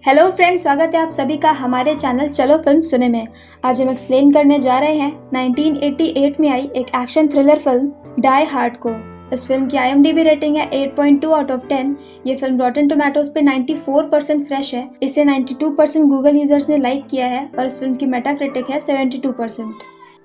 Hello friends, स्वागत है आप सभी का हमारे चैनल चलो फिल्म सुने में। आज हम एक्सप्लेन करने जा रहे हैं 1988 में आई एक action thriller film die hard को। इस फिल्म की IMDb रेटिंग है 8.2 आउट ऑफ 10। ये फिल्म रॉटन टोमेटोज पे 94% फ्रेश है। इसे 92% गूगल यूजर्स ने लाइक किया है और इस फिल्म की मेटाक्रिटिक है 72%।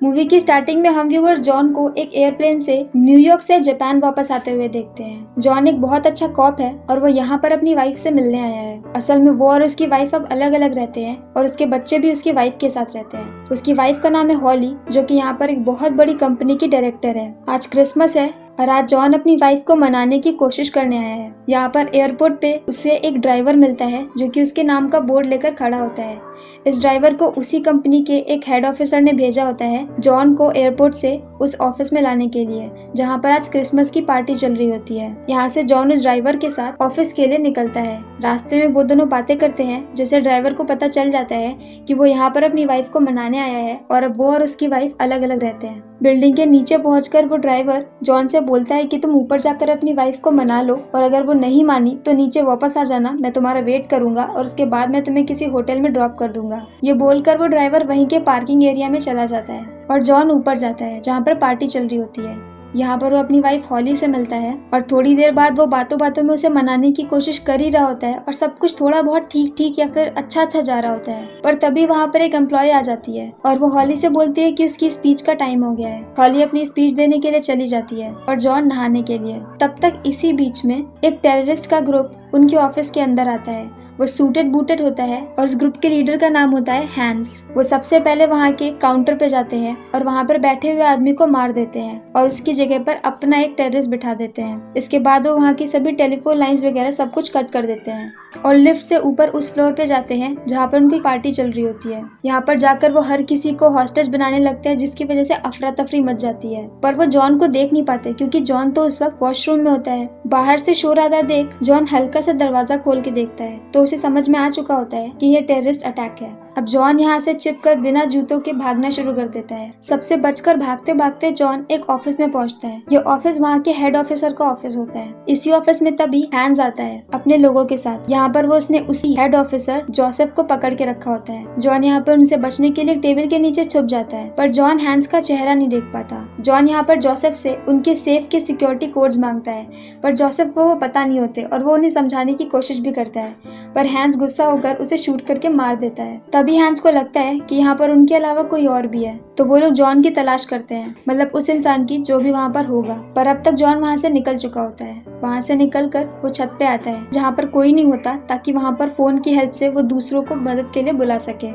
मूवी की स्टार्टिंग में हम व्यूअर जॉन को एक एयरप्लेन से न्यूयॉर्क से जापान वापस आते हुए देखते हैं। जॉन एक बहुत अच्छा कॉप है और वो यहाँ पर अपनी वाइफ से मिलने आया है। असल में वो और उसकी वाइफ अब अलग अलग रहते हैं और उसके बच्चे भी उसकी वाइफ के साथ रहते हैं। उसकी वाइफ का नाम है हॉली, जो कि यहाँ पर एक बहुत बड़ी कंपनी की डायरेक्टर है। आज क्रिसमस है और आज जॉन अपनी वाइफ को मनाने की कोशिश करने आया है। यहाँ पर एयरपोर्ट पे उसे एक ड्राइवर मिलता है जो कि उसके नाम का बोर्ड लेकर खड़ा होता है। इस ड्राइवर को उसी कंपनी के एक हेड ऑफिसर ने भेजा होता है जॉन को एयरपोर्ट से उस ऑफिस में लाने के लिए, जहाँ पर आज क्रिसमस की पार्टी चल रही होती है। यहाँ से जॉन उस ड्राइवर के साथ ऑफिस के लिए निकलता है। रास्ते में वो दोनों बातें करते हैं, जिससे ड्राइवर को पता चल जाता है कि वो यहाँ पर अपनी वाइफ को मनाने आया है और अब वो और उसकी वाइफ अलग अलग रहते हैं। बिल्डिंग के नीचे पहुंचकर वो ड्राइवर जॉन से बोलता है कि तुम ऊपर जाकर अपनी वाइफ को मना लो और अगर वो नहीं मानी तो नीचे वापस आ जाना, मैं तुम्हारा वेट करूंगा और उसके बाद मैं तुम्हें किसी होटल में ड्रॉप कर दूंगा। ये बोलकर वो ड्राइवर वहीं के पार्किंग एरिया में चला जाता है और जॉन ऊपर जाता है जहाँ पर पार्टी चल रही होती है। यहाँ पर वो अपनी वाइफ हॉली से मिलता है और थोड़ी देर बाद वो बातों बातों में उसे मनाने की कोशिश कर ही रहा होता है और सब कुछ थोड़ा बहुत ठीक ठीक या फिर अच्छा अच्छा जा रहा होता है। पर तभी वहाँ पर एक एम्प्लॉय आ जाती है और वो हॉली से बोलती है कि उसकी स्पीच का टाइम हो गया है। हॉली अपनी स्पीच देने के लिए चली जाती है और जॉन नहाने के लिए। तब तक इसी बीच में एक टेररिस्ट का ग्रुप उनके ऑफिस के अंदर आता है। वो सूटेड बूटेड होता है और उस ग्रुप के लीडर का नाम होता है हैंस। वो सबसे पहले वहाँ के काउंटर पे जाते हैं और वहाँ पर बैठे हुए आदमी को मार देते हैं और उसकी जगह पर अपना एक टेररिस्ट बिठा देते हैं। इसके बाद वो वहाँ की सभी टेलीफोन लाइंस वगैरह सब कुछ कट कर देते हैं और लिफ्ट से ऊपर उस फ्लोर पे जाते हैं जहाँ पर उनकी पार्टी चल रही होती है। यहाँ पर जाकर वो हर किसी को हॉस्टेज बनाने लगते हैं, जिसकी वजह से अफरा तफरी मच जाती है। पर वो जॉन को देख नहीं पाते क्योंकि जॉन तो उस वक्त वॉशरूम में होता है। बाहर से शोर आता देख जॉन हल्का सा दरवाजा खोल के देखता है तो उसे समझ में आ चुका होता है कि ये टेररिस्ट अटैक है। अब जॉन यहाँ से छिपकर बिना जूतों के भागना शुरू कर देता है। सबसे बचकर भागते भागते जॉन एक ऑफिस में पहुंचता है। ये ऑफिस वहाँ के हेड ऑफिसर का ऑफिस होता है। इसी ऑफिस में तभी हैंस आता है अपने लोगों के साथ। यहाँ पर वो उसने उसी हेड ऑफिसर जोसेफ को पकड़ के रखा होता है। जॉन यहाँ पर उनसे बचने के लिए टेबल के नीचे छुप जाता है, पर जॉन हैंस का चेहरा नहीं देख पाता। जॉन यहाँ पर जोसेफ से उनके सेफ के सिक्योरिटी कोड्स मांगता है, पर जोसेफ को वो पता नहीं होते और वो उन्हें समझाने की कोशिश भी करता है, पर हैंस गुस्सा होकर उसे शूट करके मार देता है। तभी हैंस को लगता है कि यहाँ पर उनके अलावा कोई और भी है, तो वो लोग जॉन की तलाश करते हैं, मतलब उस इंसान की जो भी वहाँ पर होगा। पर अब तक जॉन वहाँ से निकल चुका होता है। वहाँ से निकलकर वो छत पे आता है जहाँ पर कोई नहीं होता, ताकि वहाँ पर फोन की हेल्प से वो दूसरों को मदद के लिए बुला सके।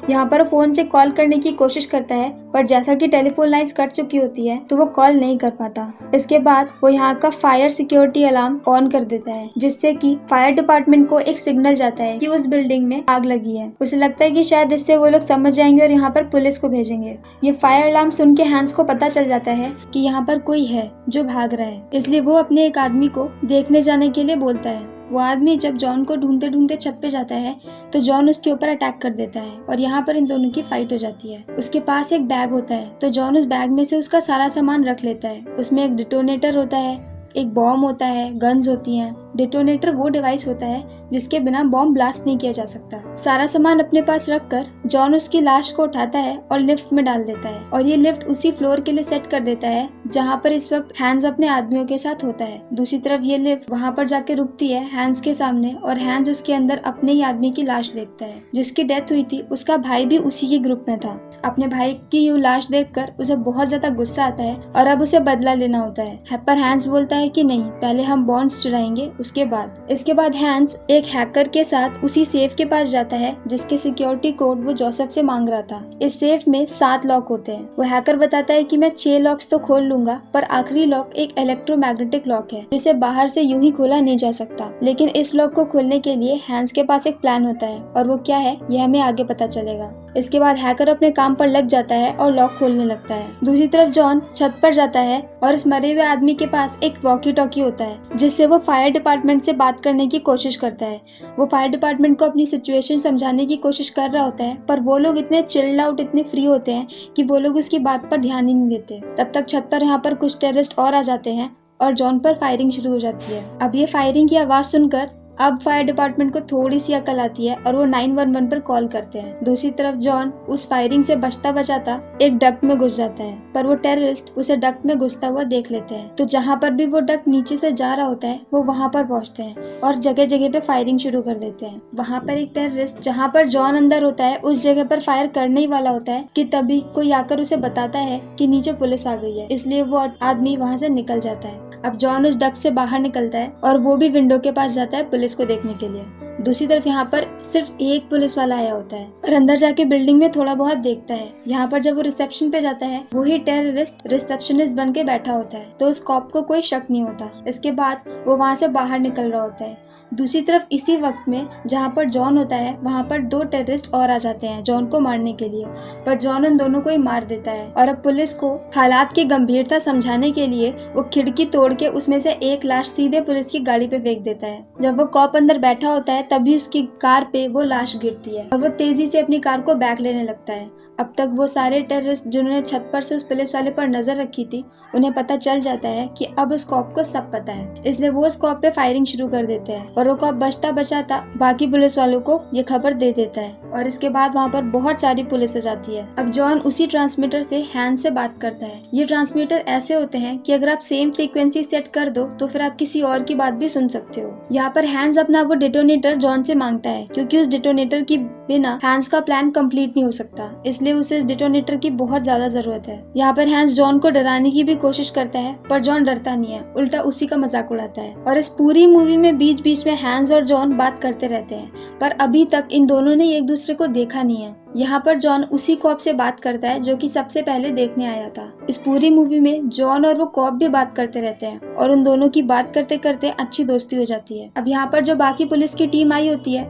यहाँ पर फोन से कॉल करने की कोशिश करता है, पर जैसा कि टेलीफोन लाइंस कट चुकी होती है तो वो कॉल नहीं कर पाता। इसके बाद वो यहाँ का फायर सिक्योरिटी अलार्म ऑन कर देता है, जिससे कि फायर डिपार्टमेंट को एक सिग्नल जाता है कि उस बिल्डिंग में आग लगी है। उसे लगता है कि शायद इससे वो लोग समझ जाएंगे और यहाँ पर पुलिस को भेजेंगे। ये फायर अलार्म सुन के हैंस को पता चल जाता है कि यहाँ पर कोई है जो भाग रहा है, इसलिए वो अपने एक आदमी को देखने जाने के लिए बोलता है। वो आदमी जब जॉन को ढूंढते ढूंढते छत पे जाता है तो जॉन उसके ऊपर अटैक कर देता है और यहाँ पर इन दोनों की फाइट हो जाती है। उसके पास एक बैग होता है तो जॉन उस बैग में से उसका सारा सामान रख लेता है। उसमें एक डिटोनेटर होता है, एक बॉम्ब होता है, गन्स होती हैं। डिटोनेटर वो डिवाइस होता है जिसके बिना बॉम्ब ब्लास्ट नहीं किया जा सकता। सारा सामान अपने पास रखकर जॉन उसकी लाश को उठाता है और लिफ्ट में डाल देता है और ये लिफ्ट उसी फ्लोर के लिए सेट कर देता है जहाँ पर इस वक्त हैंस अपने आदमियों के साथ होता है। दूसरी तरफ ये लिफ्ट वहाँ पर जाके रुकती है हैंस के सामने और हैंस उसके अंदर अपने ही आदमी की लाश देखता है जिसकी डेथ हुई थी। उसका भाई भी उसी के ग्रुप में था। अपने भाई की ये लाश देखकर उसे बहुत ज्यादा गुस्सा आता है और अब उसे बदला लेना होता है। पर हैंस बोलता है कि नहीं, पहले हम बॉन्ड्स चुराएंगे इसके बाद हैंस एक हैकर के साथ उसी सेफ के पास जाता है जिसके सिक्योरिटी कोड वो जोसेफ से मांग रहा था। इस सेफ में 7 लॉक होते हैं। वो हैकर बताता है कि मैं 6 लॉक्स तो खोल लूंगा, पर आखिरी लॉक एक इलेक्ट्रोमैग्नेटिक लॉक है जिसे बाहर से यूं ही खोला नहीं जा सकता। लेकिन इस लॉक को खोलने के लिए हैंस के पास एक प्लान होता है और वो क्या है यह हमें आगे पता चलेगा। इसके बाद हैकर अपने काम पर लग जाता है और लॉक खोलने लगता है। दूसरी तरफ जॉन छत पर जाता है और इस मरे हुए आदमी के पास एक वॉकी टॉकी होता है जिससे वो फायर डिपार्टमेंट से बात करने की कोशिश करता है। वो फायर डिपार्टमेंट को अपनी सिचुएशन समझाने की कोशिश कर रहा होता है, पर वो लोग इतने चिल्ड आउट, इतने फ्री होते हैं कि वो लोग उसकी बात पर ध्यान ही नहीं देते। तब तक छत पर यहाँ पर कुछ टेररिस्ट और आ जाते हैं और जॉन पर फायरिंग शुरू हो जाती है। अब ये फायरिंग की आवाज सुनकर अब फायर डिपार्टमेंट को थोड़ी सी अकल आती है और वो 911 पर कॉल करते हैं। दूसरी तरफ जॉन उस फायरिंग से बचता बचाता एक डक्ट में घुस जाता है, पर वो टेररिस्ट उसे डक्ट में घुसता हुआ देख लेते हैं। तो जहाँ पर भी वो डक्ट नीचे से जा रहा होता है वो वहाँ पर पहुँचते हैं और जगह जगह पे फायरिंग शुरू कर देते हैं। वहाँ पर एक टेररिस्ट जहाँ पर जॉन अंदर होता है उस जगह पर फायर करने ही वाला होता है कि तभी कोई आकर उसे बताता है कि नीचे पुलिस आ गई है, इसलिए वो आदमी वहाँ से निकल जाता है। अब जॉन उस डक्ट से बाहर निकलता है और वो भी विंडो के पास जाता है पुलिस को देखने के लिए। दूसरी तरफ यहाँ पर सिर्फ एक पुलिस वाला आया होता है और अंदर जाके बिल्डिंग में थोड़ा बहुत देखता है। यहाँ पर जब वो रिसेप्शन पे जाता है वही टेररिस्ट रिसेप्शनिस्ट बन के बैठा होता है, तो उस कॉप को कोई शक नहीं होता। इसके बाद वो वहाँ से बाहर निकल रहा होता है। दूसरी तरफ इसी वक्त में जहाँ पर जॉन होता है वहाँ पर दो टेररिस्ट और आ जाते हैं जॉन को मारने के लिए, पर जॉन उन दोनों को ही मार देता है। और अब पुलिस को हालात की गंभीरता समझाने के लिए वो खिड़की तोड़ के उसमें से एक लाश सीधे पुलिस की गाड़ी पे फेंक देता है। जब वो कॉप अंदर बैठा होता है तभी उसकी कार पे वो लाश गिरती है और वो तेजी से अपनी कार को बैक लेने लगता है। अब तक वो सारे टेररिस्ट जिन्होंने छत पर से उस पुलिस वाले पर नजर रखी थी उन्हें पता चल जाता है कि अब उस कॉप को सब पता है, इसलिए वो उस कॉप पे फायरिंग शुरू कर देते हैं और वो कॉप बचता बचाता बाकी पुलिस वालों को ये खबर दे देता है और इसके बाद वहाँ पर बहुत सारी पुलिस आ जाती है। अब जॉन उसी ट्रांसमीटर से हैंस से बात करता है। ये ट्रांसमीटर ऐसे होते हैं कि अगर आप सेम फ्रीक्वेंसी सेट कर दो तो फिर आप किसी और की बात भी सुन सकते हो। यहाँ पर हैंस अपना वो डिटोनेटर जॉन से मांगता है क्योंकि उस डिटोनेटर की बिना हैंस का प्लान कंप्लीट नहीं हो सकता, इसलिए उसे इस डिटोनेटर की बहुत ज्यादा जरूरत है। यहाँ पर हैंस जॉन को डराने की भी कोशिश करता है पर जॉन डरता नहीं है, उल्टा उसी का मजाक उड़ाता है। और इस पूरी मूवी में बीच बीच में हैंस और जॉन बात करते रहते हैं, पर अभी तक इन दोनों ने एक दूसरे को देखा नहीं है। यहाँ पर जॉन उसी कॉप से बात करता है जो कि सबसे पहले देखने आया था। इस पूरी मूवी में जॉन और वो कॉप भी बात करते रहते हैं और उन दोनों की बात करते करते अच्छी दोस्ती हो जाती है। अब यहाँ पर जो बाकी पुलिस की टीम आई होती है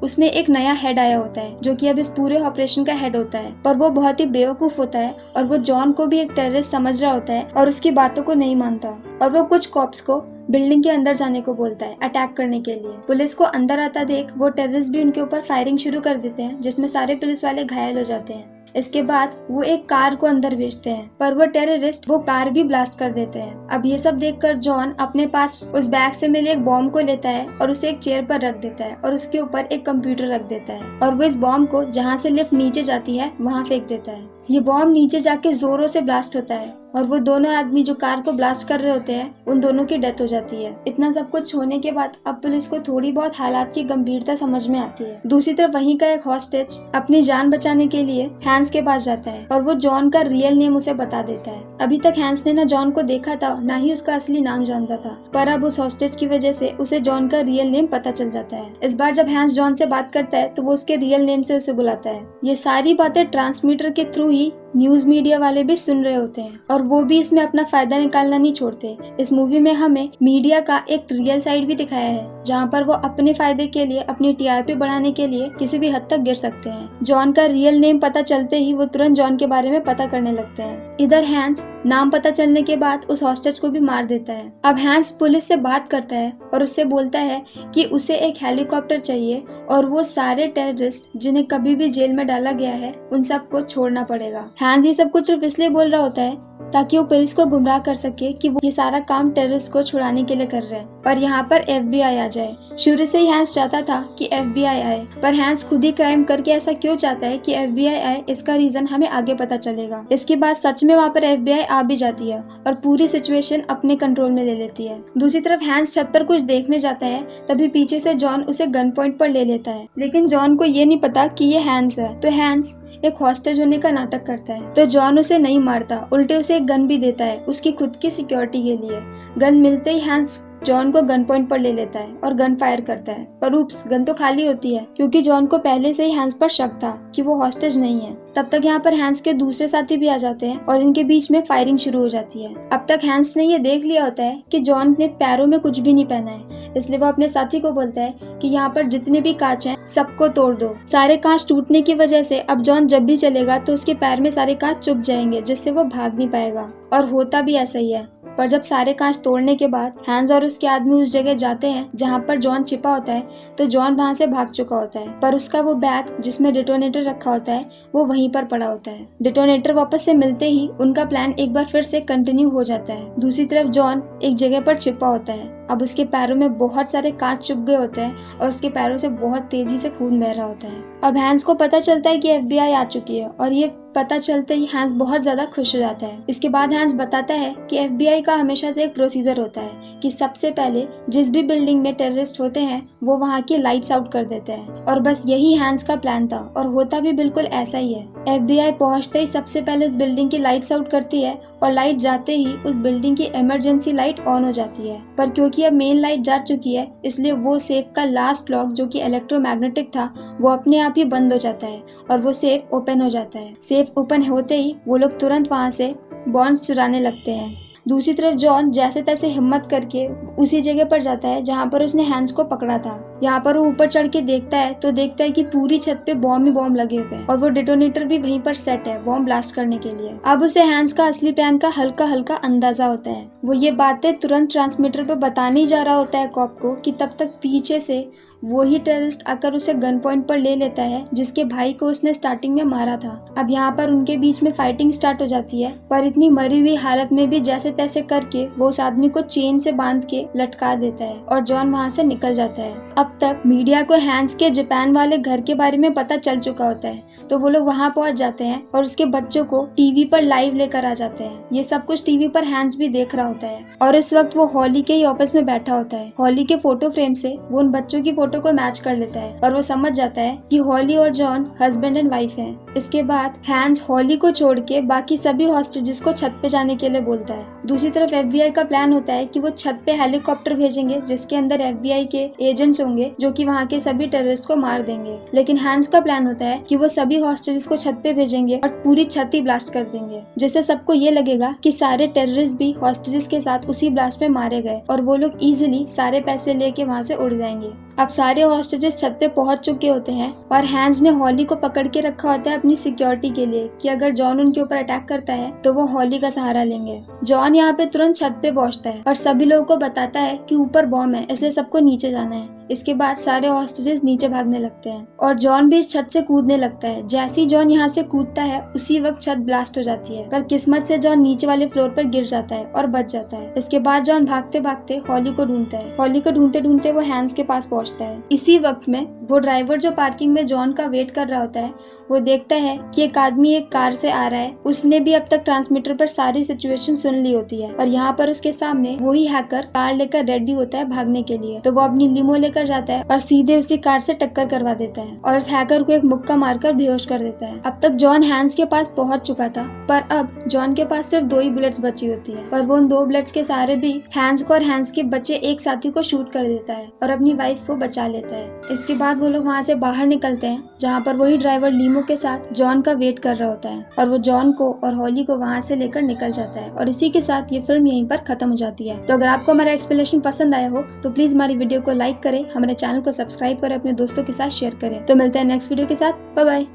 उसमें एक नया हेड आया होता है जो कि अब इस पूरे ऑपरेशन का हेड होता है, पर वो बहुत ही बेवकूफ होता है और वो जॉन को भी एक टेररिस्ट समझ रहा होता है और उसकी बातों को नहीं मानता और वो कुछ कॉप्स को बिल्डिंग के अंदर जाने को बोलता है अटैक करने के लिए। पुलिस को अंदर आता देख वो टेररिस्ट भी उनके ऊपर फायरिंग शुरू कर देते हैं जिसमें सारे पुलिस वाले घायल हो जाते हैं। इसके बाद वो एक कार को अंदर भेजते हैं पर वो टेररिस्ट वो कार भी ब्लास्ट कर देते हैं। अब ये सब देखकर जॉन अपने पास उस बैग से मिले एक बॉम्ब को लेता है और उसे एक चेयर पर रख देता है और उसके ऊपर एक कंप्यूटर रख देता है और वो इस बॉम्ब को जहाँ से लिफ्ट नीचे जाती है वहाँ फेंक देता है। ये बॉम्ब नीचे जाके जोरों से ब्लास्ट होता है और वो दोनों आदमी जो कार को ब्लास्ट कर रहे होते हैं उन दोनों की डेथ हो जाती है। इतना सब कुछ होने के बाद अब पुलिस को थोड़ी बहुत हालात की गंभीरता समझ में आती है। दूसरी तरफ वहीं का एक हॉस्टेज अपनी जान बचाने के लिए हैंस के पास जाता है और वो जॉन का रियल नेम उसे बता देता है। अभी तक हैंस ने ना जॉन को देखा था ना ही उसका असली नाम जानता था, पर अब उस हॉस्टेज की वजह से उसे जॉन का रियल नेम पता चल जाता है। इस बार जब हैंस जॉन से बात करता है तो वो उसके रियल नेम से उसे बुलाता है। ये सारी बातें ट्रांसमीटर के थ्रू ही न्यूज मीडिया वाले भी सुन रहे होते हैं और वो भी इसमें अपना फायदा निकालना नहीं छोड़ते। इस मूवी में हमें मीडिया का एक रियल साइड भी दिखाया है जहाँ पर वो अपने फायदे के लिए अपनी टीआरपी बढ़ाने के लिए किसी भी हद तक गिर सकते हैं। जॉन का रियल नेम पता चलते ही वो तुरंत जॉन के बारे में पता करने लगते हैं। इधर हैंस नाम पता चलने के बाद उस हॉस्टेज को भी मार देता है। अब हैंस पुलिस से बात करता है और उससे बोलता है कि उसे एक हेलीकॉप्टर चाहिए और वो सारे टेररिस्ट जिन्हें कभी भी जेल में डाला गया है उन सबको छोड़ना पड़ेगा। हैंस ये सब कुछ सिर्फ इसलिए बोल रहा होता है ताकि वो पुलिस को गुमराह कर सके कि वो ये सारा काम टेररिस्ट को छुड़ाने के लिए कर रहे हैं और यहाँ पर FBI आ जाए। शुरू से ही हैंस चाहता था कि FBI आए, पर हैंस खुद ही क्राइम करके ऐसा क्यों चाहता है कि FBI आए, इसका रीजन हमें आगे पता चलेगा। इसके बाद सच में वहाँ पर FBI आ भी जाती है और पूरी सिचुएशन अपने कंट्रोल में ले लेती है। दूसरी तरफ हैंस छत पर कुछ देखने जाता है, तभी पीछे से जॉन उसे गन पॉइंट पर ले लेता है, लेकिन जॉन को ये नहीं पता कि ये हैंस है, तो हैंस एक हॉस्टेज होने का नाटक करता है। तो जॉन उसे नहीं मारता, उल्टे उसे एक गन भी देता है उसकी खुद की सिक्योरिटी के लिए। गन मिलते ही हैंस जॉन को गन पॉइंट पर ले लेता है और गन फायर करता है, पर उप्स गन तो खाली होती है क्योंकि जॉन को पहले से ही हैंस पर शक था कि वो हॉस्टेज नहीं है। तब तक यहाँ पर हैंस के दूसरे साथी भी आ जाते हैं और इनके बीच में फायरिंग शुरू हो जाती है। अब तक हैंस ने ये देख लिया होता है कि जॉन ने पैरों में कुछ भी नहीं पहना है, इसलिए वो अपने साथी को बोलता है कि यहाँ पर जितने भी कांच हैं सबको तोड़ दो। सारे कांच टूटने की वजह से अब जॉन जब भी चलेगा तो उसके पैर में सारे कांच चुभ जाएंगे जिससे वो भाग नहीं पाएगा, और होता भी ऐसा ही है। पर जब सारे कांच तोड़ने के बाद हैंस और उसके आदमी उस जगह जाते हैं जहाँ पर जॉन छिपा होता है, तो जॉन वहाँ से भाग चुका होता है, पर उसका वो बैग जिसमें डिटोनेटर रखा होता है वो वहीं पर पड़ा होता है। डिटोनेटर वापस से मिलते ही उनका प्लान एक बार फिर से कंटिन्यू हो जाता है। दूसरी तरफ जॉन एक जगह पर छिपा होता है अब उसके पैरों में बहुत सारे कांच चुभ गए होते हैं और उसके पैरों से बहुत तेजी से खून बह रहा होता है। अब हैंस को पता चलता है कि FBI आ चुकी है और ये पता चलते ही हैंस बहुत ज्यादा खुश हो जाता है। इसके बाद हैंस बताता है कि FBI का हमेशा से एक प्रोसीजर होता है कि सबसे पहले जिस भी बिल्डिंग में टेररिस्ट होते हैं वो वहाँ की लाइट्स आउट कर देते हैं, और बस यही हैंस का प्लान था और होता भी बिल्कुल ऐसा ही है। FBI पहुंचते ही सबसे पहले उस बिल्डिंग की लाइट्स आउट करती है और लाइट जाते ही उस बिल्डिंग की इमरजेंसी लाइट ऑन हो जाती है, पर क्योंकि अब मेन लाइट जा चुकी है इसलिए वो सेफ का लास्ट लॉक जो कि इलेक्ट्रोमैग्नेटिक था वो अपने आप ही बंद हो जाता है और वो सेफ ओपन हो जाता है। सेफ ओपन होते ही वो लोग तुरंत वहाँ से बॉन्ड्स चुराने लगते हैं। दूसरी तरफ जॉन जैसे तैसे हिम्मत करके उसी जगह पर जाता है जहाँ पर उसने हैंस को पकड़ा था। यहाँ पर वो ऊपर चढ़ के देखता है तो देखता है कि पूरी छत पे बॉम्ब ही बॉम्ब लगे हुए हैं और वो डेटोनेटर भी वहीं पर सेट है बॉम्ब ब्लास्ट करने के लिए। अब उसे हैंस का असली प्लान का हल्का हल्का अंदाजा होता है। वो ये बातें तुरंत ट्रांसमीटर पर बताने ही जा रहा होता है कॉप को कि तब तक पीछे से वही टेररिस्ट आकर उसे गन पॉइंट पर ले लेता है जिसके भाई को उसने स्टार्टिंग में मारा था। अब यहाँ पर उनके बीच में फाइटिंग स्टार्ट हो जाती है, पर इतनी मरी हुई हालत में भी जैसे तैसे करके वो उस आदमी को चेन से बांध के लटका देता है और जॉन वहाँ से निकल जाता है। अब तक मीडिया को हैंस के जापान वाले घर के बारे में पता चल चुका होता है तो वो लोग वहाँ पहुँच जाते हैं और उसके बच्चों को टीवी पर लाइव लेकर आ जाते हैं। ये सब कुछ टीवी पर हैंस भी देख रहा होता है और इस वक्त वो हॉली के ही ऑफिस में बैठा होता है। हॉली के फोटो फ्रेम से वो उन बच्चों की फोटो को मैच कर लेता है और वो समझ जाता है कि हॉली और जॉन हस्बैंड एंड वाइफ हैं। इसके बाद हैंस हॉली को छोड़ के बाकी सभी हॉस्टेजेस को छत पे जाने के लिए बोलता है। दूसरी तरफ FBI का प्लान होता है कि वो छत पे हेलीकॉप्टर भेजेंगे जिसके अंदर FBI के एजेंट्स होंगे जो कि वहाँ के सभी टेररिस्ट को मार देंगे, लेकिन हैंस का प्लान होता है कि वो सभी हॉस्टेजेस को छत पे भेजेंगे और पूरी छत ही ब्लास्ट कर देंगे, जिससे सबको ये लगेगा कि सारे टेररिस्ट भी हॉस्टेजेस के साथ उसी ब्लास्ट में मारे गए और वो लोग इजीली सारे पैसे लेके वहाँ से उड़ जाएंगे। अब सारे हॉस्टेजेस छत पे पहुंच चुके होते हैं और हैंस ने हॉली को पकड़ के रखा होता है अपनी सिक्योरिटी के लिए कि अगर जॉन उनके ऊपर अटैक करता है तो वो हॉली का सहारा लेंगे। जॉन यहाँ पे तुरंत छत पे पहुंचता है और सभी लोगों को बताता है कि ऊपर बॉम्ब है इसलिए सबको नीचे जाना है। इसके बाद सारे हॉस्टेजेस नीचे भागने लगते हैं और जॉन भी इस छत से कूदने लगता है। जैसे ही जॉन यहाँ से कूदता है उसी वक्त छत ब्लास्ट हो जाती है, पर किस्मत से जॉन नीचे वाले फ्लोर पर गिर जाता है और बच जाता है। इसके बाद जॉन भागते भागते हॉली को ढूंढता है। हॉली को ढूंढते ढूंढते वो हैंस के पास पहुंचता है। इसी वक्त में वो ड्राइवर जो पार्किंग में जॉन का वेट कर रहा होता है वो देखता है कि एक आदमी एक कार से आ रहा है। उसने भी अब तक ट्रांसमीटर पर सारी सिचुएशन सुन ली होती है और यहाँ पर उसके सामने वही हैकर कार लेकर रेडी होता है भागने के लिए। तो वो अपनी लिमो लेकर जाता है और सीधे उसी कार से टक्कर करवा देता है और उस हैकर को एक मुक्का मारकर बेहोश कर देता है। अब तक जॉन हैंस के पास पहुंच चुका था, पर अब जॉन के पास सिर्फ 2 ही बुलेट्स बची होती है, पर वो उन 2 बुलेट्स के सहारे भी हैंस को और हैंस के बच्चे एक साथी को शूट कर देता है और अपनी वाइफ को बचा लेता है। इसके बाद वो लोग वहाँ से बाहर निकलते हैं जहाँ पर वही ड्राइवर लीमो के साथ जॉन का वेट कर रहा होता है और वो जॉन को और हॉली को वहाँ से लेकर निकल जाता है और इसी के साथ ये फिल्म यहीं पर खत्म हो जाती है। तो अगर आपको हमारा एक्सप्लेनेशन पसंद आया हो तो प्लीज हमारी वीडियो को लाइक करें, हमारे चैनल को सब्सक्राइब करें, अपने दोस्तों के साथ शेयर करें। तो मिलते हैं नेक्स्ट वीडियो के साथ। Bye bye.